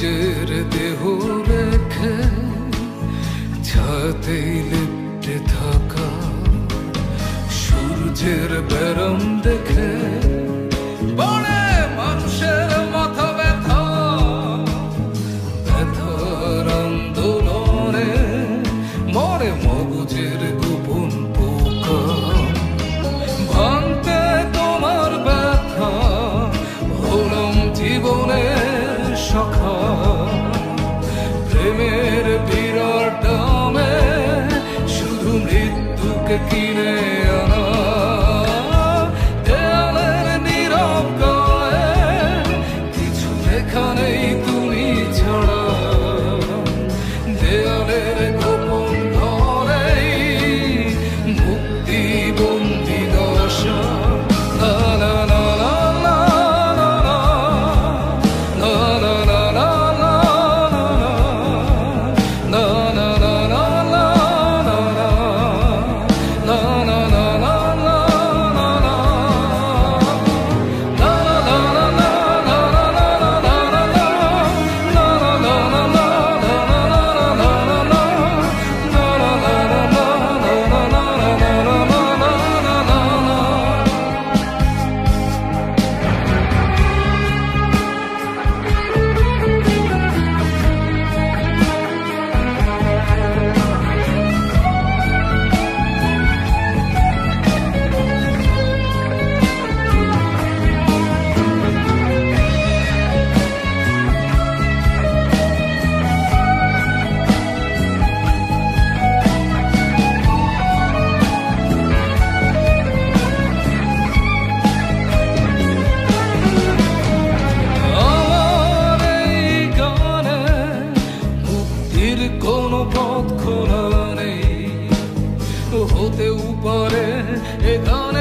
নিজের দেহ রেখে ছায়াতেই লিপ্টে থাকা সূর্যের বেরম দেখে বনে মানুষের মাথা ব্যথা ব্যথার আন্দোলনে মরে মগজের গোপন পোকা ভাঙতে তোমার ব্যথা হলাম জীবনের সখা প্রেমের বিরাট দামে শুধু মৃত্যুকে কিনে আনা দেয়ালের নীরব গায়ে কিছু লেখা নেই তুমি ছাড়া দেয়ালের গোপন ঘরেই মুক্তি বন্দি দশা লা লা লা লা লা লা লা লা লা কোনো পথ খোলা নেই হতেও পারে এখানে